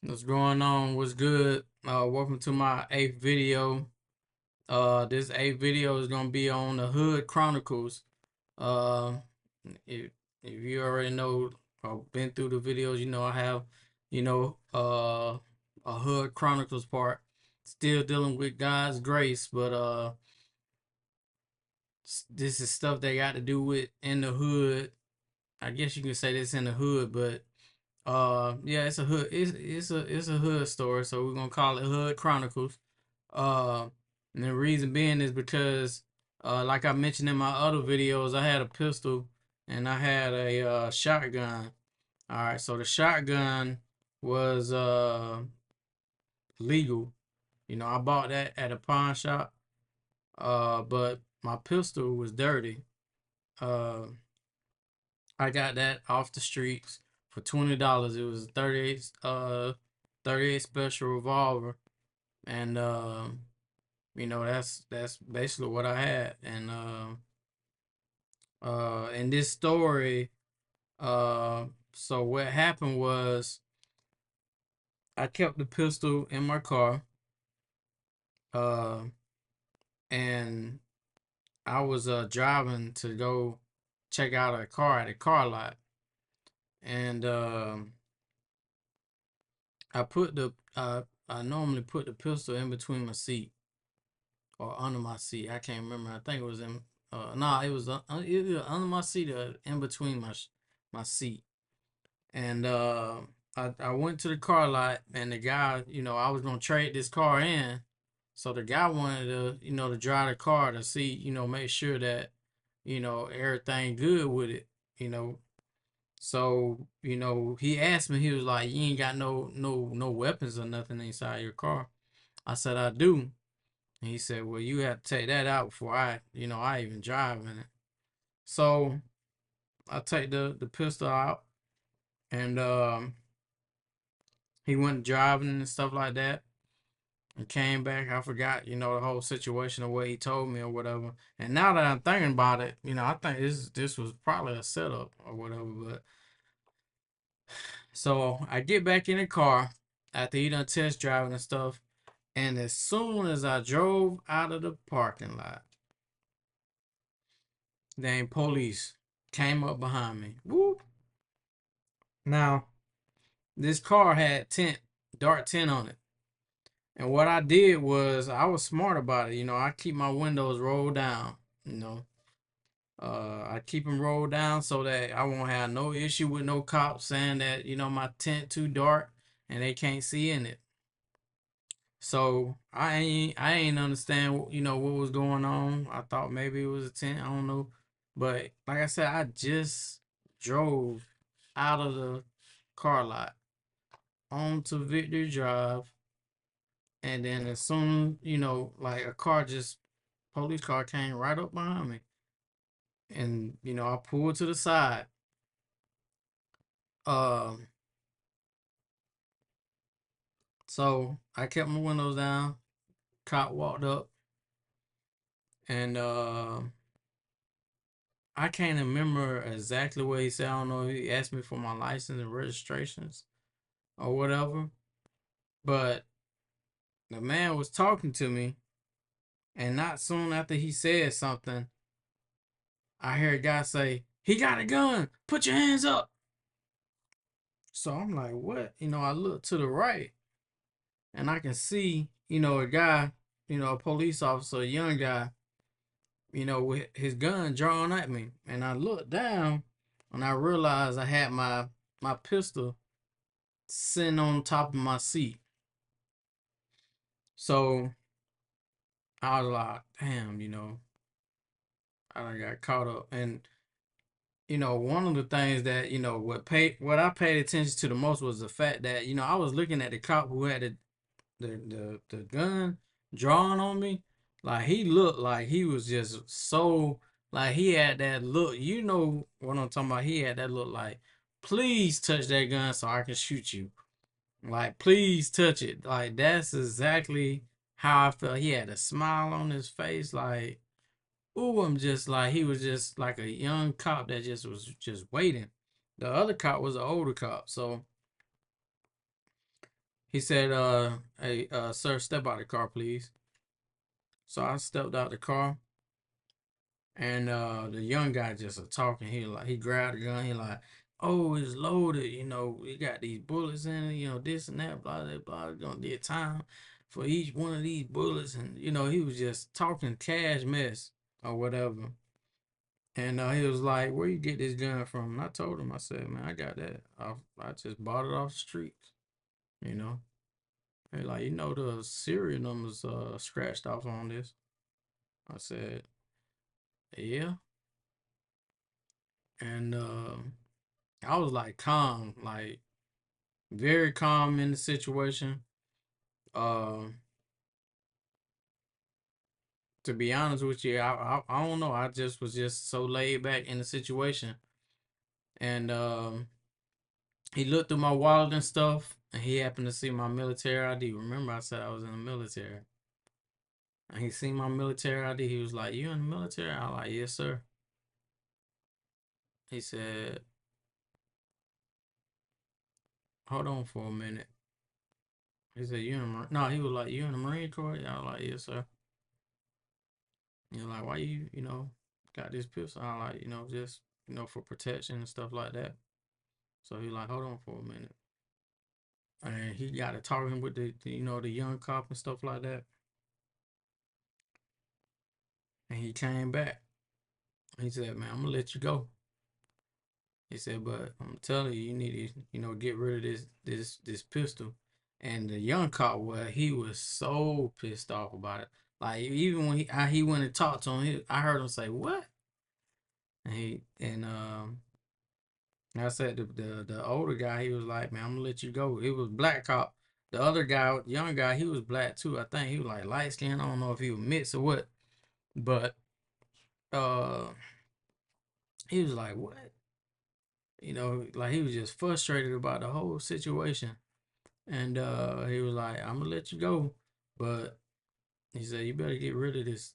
What's going on? What's good? Welcome to my eighth video. This eighth video is gonna be on the Hood Chronicles. Uh, if you already know or been through the videos, you know I have, a Hood Chronicles part. Still dealing with God's grace, but this is stuff they got to do with in the hood. I guess you can say this in the hood, but yeah, it's a hood. It's a hood story, so we're gonna call it Hood Chronicles. Uh, and the reason being is because, like I mentioned in my other videos, I had a pistol and I had a shotgun. All right, so the shotgun was legal. I bought that at a pawn shop. But my pistol was dirty. Uh, I got that off the streets for $20. It was a 38 special revolver, and that's basically what I had. And in this story, so what happened was I kept the pistol in my car, uh, and I was driving to go check out a car at a car lot, and I normally put the pistol in between my seat or under my seat. I can't remember. I think it was in. No, it was either under my seat or in between my seat. And I went to the car lot, and the guy, I was gonna trade this car in. So the guy wanted to drive the car to see, make sure that, everything good with it, you know. So, he asked me, he was like, "You ain't got no weapons or nothing inside your car." I said, "I do." And he said, "Well, you have to take that out before I even drive in it." So I take the pistol out, and he went driving and stuff like that, and came back. I forgot, the whole situation of what he told me or whatever. And now that I'm thinking about it, I think this was probably a setup or whatever. But so I get back in the car after he done test driving and stuff. And as soon as I drove out of the parking lot, the police came up behind me. Whoop. Now, this car had dark tint on it. And what I did was I was smart about it. I keep my windows rolled down. You know, I keep them rolled down so that I won't have no issue with no cops saying that my tint too dark and they can't see in it. So I ain't understand what was going on. I thought maybe it was a tent. I don't know, but like I said, I just drove out of the car lot onto Victory Drive, and then as soon like a police car came right up behind me, and I pulled to the side. Um, so I kept my windows down. Cop walked up, and I can't remember exactly what he said. I don't know if he asked me for my license and registrations or whatever. But the man was talking to me, and not soon after he said something, I heard a guy say, "He got a gun. Put your hands up." So I'm like, "What?" I look to the right, and I can see, a guy, a police officer, a young guy, with his gun drawn at me. And I looked down, and I realized I had my pistol sitting on top of my seat. So I was like, damn, I done got caught up. And, one of the things that, what I paid attention to the most was the fact that, I was looking at the cop who had the gun drawn on me. Like he looked like he was just so like he had that look. You know what I'm talking about? He had that look like, please touch that gun so I can shoot you. Like, please touch it. Like, that's exactly how I felt. He had a smile on his face. Like, ooh, I'm just like, he was just like a young cop that just was just waiting. The other cop was an older cop. So He said, hey, sir, step out of the car, please. So I stepped out the car, and the young guy just talking. He grabbed the gun. He like, oh, it's loaded. You know, we got these bullets in it. You know, this and that. Blah blah blah. Gonna get time for each one of these bullets, and you know, he was just talking cash mess or whatever. And he was like, "Where you get this gun from?" And I told him, I said, "Man, I got that. I just bought it off the streets." You know, and like, you know, the serial numbers scratched off on this. I said, "Yeah," and I was like calm, like very calm in the situation. Um, to be honest with you, I don't know. I just was just so laid back in the situation, and he looked through my wallet and stuff, and he happened to see my military ID. Remember, I said I was in the military. And he seen my military ID. He was like, "You in the military?" I was like, "Yes, sir." He said, "Hold on for a minute." He said, "You in the No?" He was like, "You in the Marine Corps?" I was like, "Yes, sir." He was like, "Why you know, got this pistol?" I was like, just for protection and stuff like that. So he like, "Hold on for a minute." And he got to talking with the young cop and stuff like that. And he came back. He said, "Man, I'm gonna let you go." He said, "But I'm telling you, you need to, get rid of this pistol." And the young cop, well, he was so pissed off about it. Like even when he went and talked to him, I heard him say, "What?" And I said the older guy, he was like, "Man, I'm gonna let you go." It was black cop. The other guy, young guy, he was black too. I think he was like light skinned. I don't know if he was mixed or what, but uh, he was like, "What?" Like he was just frustrated about the whole situation. And he was like, "I'm gonna let you go, but," he said, "you better get rid of this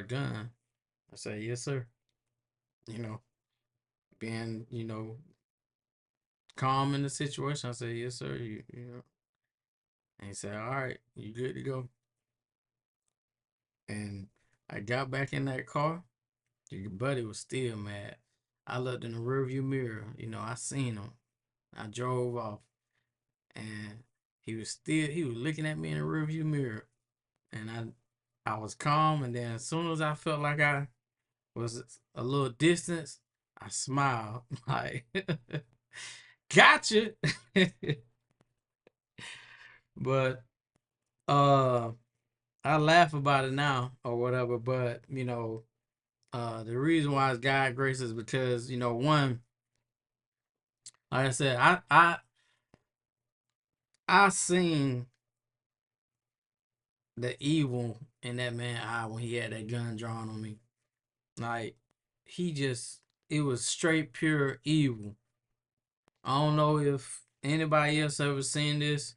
gun." I said, "Yes, sir." You know, being calm in the situation. I said, "Yes, sir." And he said, "All right, you good to go." And I got back in that car. Your buddy was still mad. I looked in the rearview mirror. I seen him. I drove off, and he was looking at me in the rearview mirror, and I was calm. And then as soon as I felt like I was a little distance, I smiled like, "Gotcha." But uh, I laugh about it now or whatever. But the reason why it's God grace is because one, like I said, I seen the evil in that man's eye when he had that gun drawn on me. Like he just, it was straight pure evil. I don't know if anybody else ever seen this.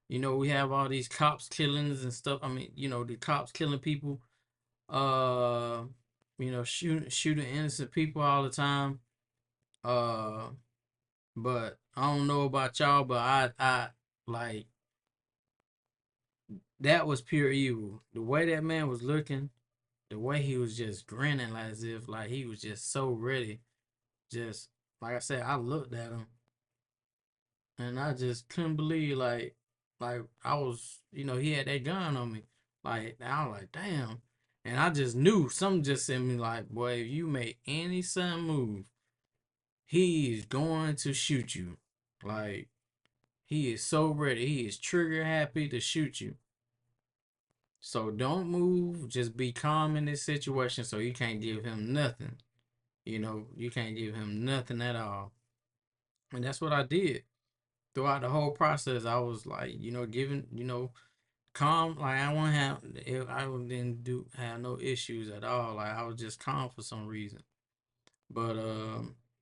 We have all these cops killings and stuff. I mean, the cops killing people, uh, shooting innocent people all the time. Uh, but I don't know about y'all, but I like that was pure evil. The way that man was looking, the way he was just grinning, like as if like he was just so ready. Just like I said, I looked at him and I just couldn't believe like I was, he had that gun on me. Like I was like, damn. And I just knew something just in me like, boy, if you make any sudden move, he is going to shoot you. Like he is so ready. He is trigger happy to shoot you. So don't move. Just be calm in this situation so you can't give him nothing. You can't give him nothing at all. And that's what I did. Throughout the whole process, I was like, giving, calm. Like I won't have, if I didn't do have no issues at all. Like I was just calm for some reason. But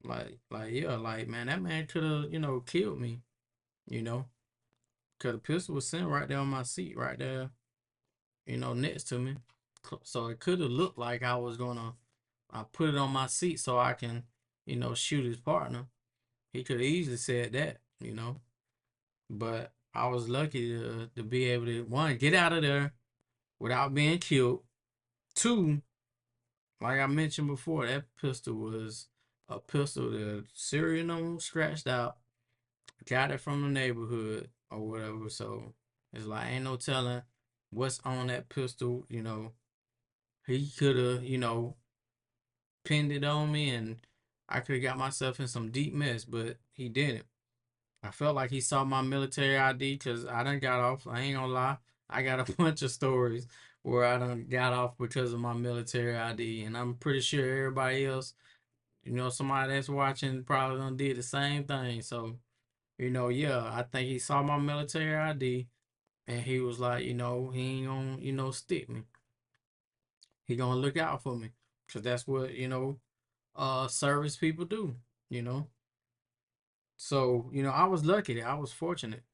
like yeah, like man, that man could have killed me. You know, cause the pistol was sitting right there on my seat, right there. Next to me. So it could have looked like I was gonna. I put it on my seat so I can, shoot his partner. He could have easily said that. But I was lucky to be able to, one, get out of there without being killed. Two, like I mentioned before, that pistol was a pistol, the serial number was scratched out, got it from the neighborhood or whatever. So it's like ain't no telling what's on that pistol. He could have, pinned it on me, and I could have got myself in some deep mess, but he didn't. I felt like he saw my military ID because I done got off. I ain't gonna lie. I got a bunch of stories where I done got off because of my military ID, and I'm pretty sure everybody else, somebody that's watching probably done did the same thing. So, yeah, I think he saw my military ID, and he was like, he ain't gonna, stick me. He gonna look out for me, cause that's what service people do. You know. So I was lucky. I was fortunate.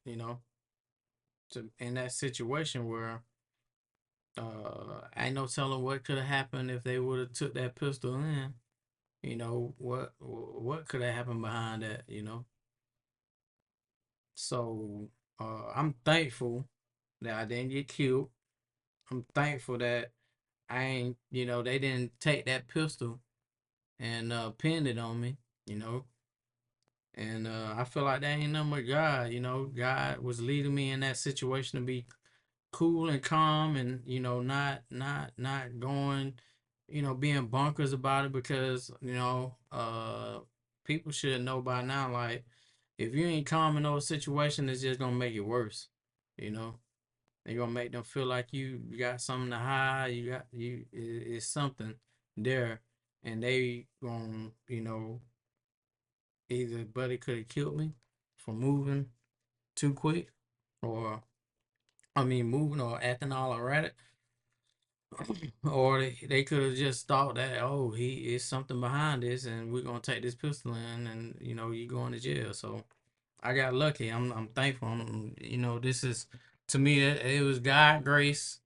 To in that situation where ain't no telling what could have happened if they would have took that pistol in. What could have happened behind that. So I'm thankful that I didn't get killed. I'm thankful that I ain't, they didn't take that pistol and pinned it on me, you know. And I feel like that ain't nothing but God. God was leading me in that situation to be cool and calm, and not going, being bonkers about it, because people should know by now, like, if you ain't calm in those situations, it's just gonna make it worse. you know they're gonna make them feel like you got something to hide. You got you it's something there, and they gonna, either buddy could have killed me for moving too quick, or I mean moving or acting all erratic. Or they could have just thought that, oh, he is something behind this, and we're gonna take this pistol in, and you going to jail. So I got lucky. I'm thankful. This is, to me, it was God grace,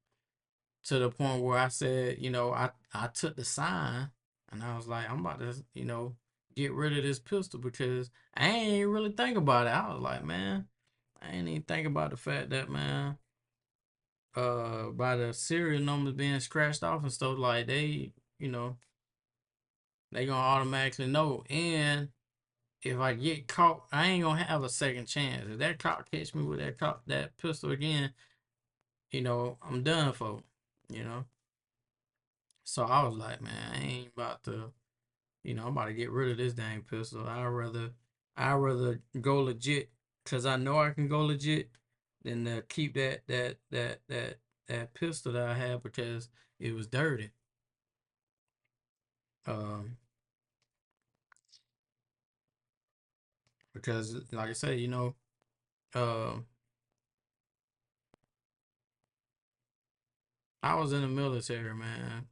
to the point where I said, I took the sign, and I was like, I'm about to, get rid of this pistol, because I ain't really think about it. I was like, man, I ain't even think about the fact that, man, by the serial numbers being scratched off and stuff, like, you know, they gonna automatically know. And if I get caught, I ain't gonna have a second chance. If that cop catch me with that pistol again, I'm done for. You know. So I was like, man, I ain't about to, I'm about to get rid of this dang pistol. I rather go legit, cause I know I can go legit, than to keep that pistol that I had, because it was dirty. Um, because like I said, um, I was in the military, man.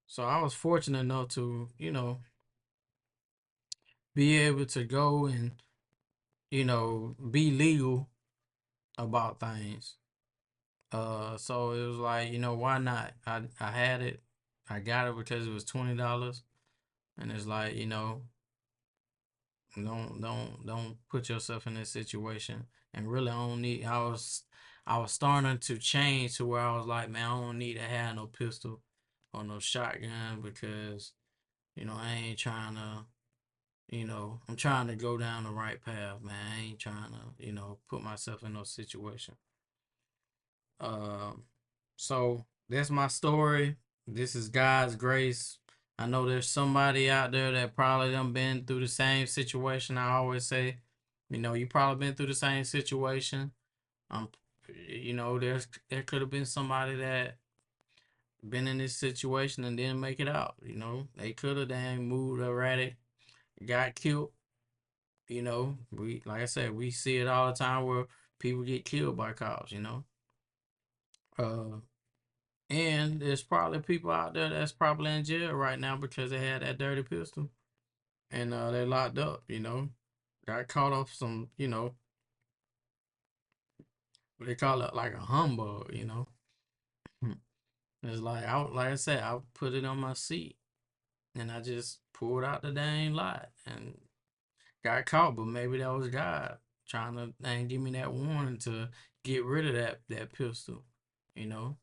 So I was fortunate enough to, be able to go and, be legal about things. So it was like, why not? I had it. I got it because it was $20. And it's like, don't put yourself in this situation. And really, I don't need. I was starting to change to where I was like, man, I don't need to have no pistol or no shotgun, because I ain't trying to. I'm trying to go down the right path, man. I ain't trying to, put myself in no situation. Um, so that's my story. This is God's grace. I know there's somebody out there that probably done been through the same situation. I always say, you probably been through the same situation. Um, there could have been somebody that been in this situation and didn't make it out. They could have dang moved erratic, got killed. We, like I said, we see it all the time where people get killed by cops. Uh, And there's probably people out there that's probably in jail right now because they had that dirty pistol, and they locked up. Got caught off some, what they call it, like a humbug. It's like I said, I put it on my seat, and I just pulled out the dang lot and got caught. But maybe that was God. trying to and give me that warning to get rid of that pistol, you know.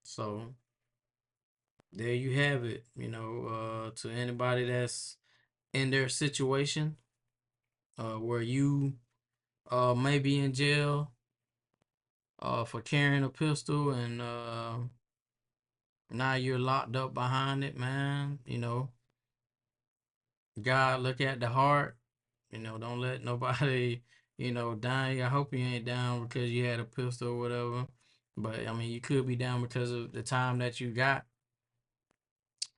So there you have it, to anybody that's in their situation, where you may be in jail for carrying a pistol, and now you're locked up behind it, man. God look at the heart. Don't let nobody, down you. I hope you ain't down because you had a pistol or whatever. But I mean, you could be down because of the time that you got.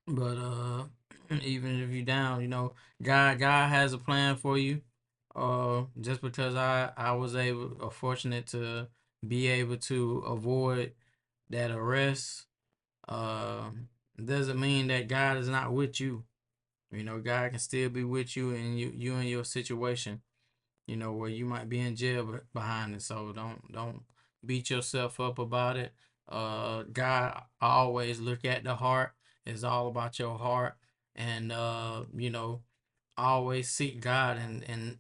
But even if you down, God has a plan for you. Just because I was able or fortunate to be able to avoid that arrest, uh, doesn't mean that God is not with you. God can still be with you and you in your situation, where you might be in jail behind it. So don't beat yourself up about it. God always look at the heart. It's all about your heart, and always seek God, and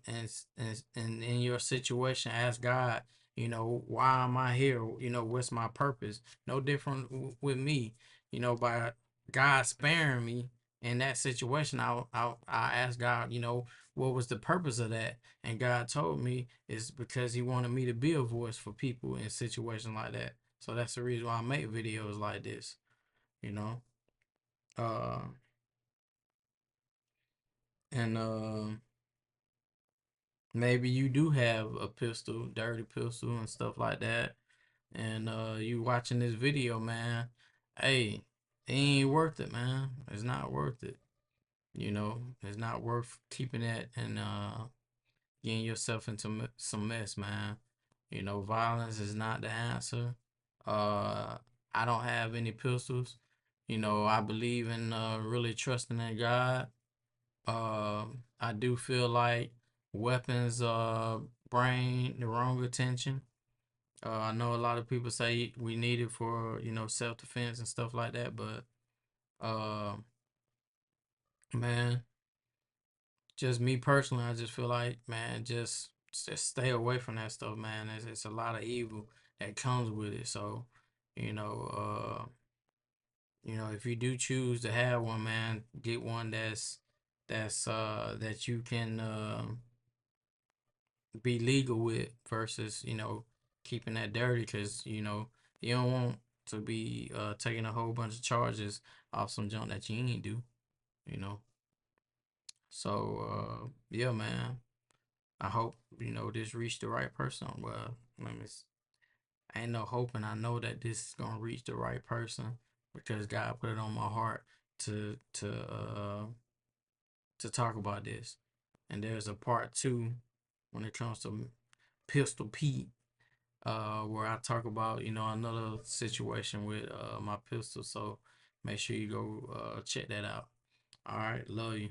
in your situation, ask God, why am I here? What's my purpose? No different with me, by God sparing me in that situation. I asked God, what was the purpose of that? And God told me it's because He wanted me to be a voice for people in situations like that. So that's the reason why I make videos like this, you know. Uh, and maybe you do have a pistol, dirty pistol and stuff like that, and you watching this video, man. Hey, it ain't worth it, man. It's not worth it. It's not worth keeping that and getting yourself into some mess, man. Violence is not the answer. Uh, I don't have any pistols. I believe in really trusting in God. I do feel like weapons bring the wrong attention. I know a lot of people say we need it for self defense and stuff like that, but uh, man, just me personally, I just feel like, man, just stay away from that stuff, man. It's a lot of evil that comes with it. So, you know, uh, if you do choose to have one, man, get one that you can be legal with versus keeping that dirty, because you don't want to be taking a whole bunch of charges off some junk that you ain't do. You know. So yeah, man. I hope this reached the right person. Well, I ain't no hoping. I know that this is gonna reach the right person because God put it on my heart to to talk about this. And there's a part two when it comes to Pistol Pete, where I talk about another situation with my pistol. So make sure you go check that out. All right, love you.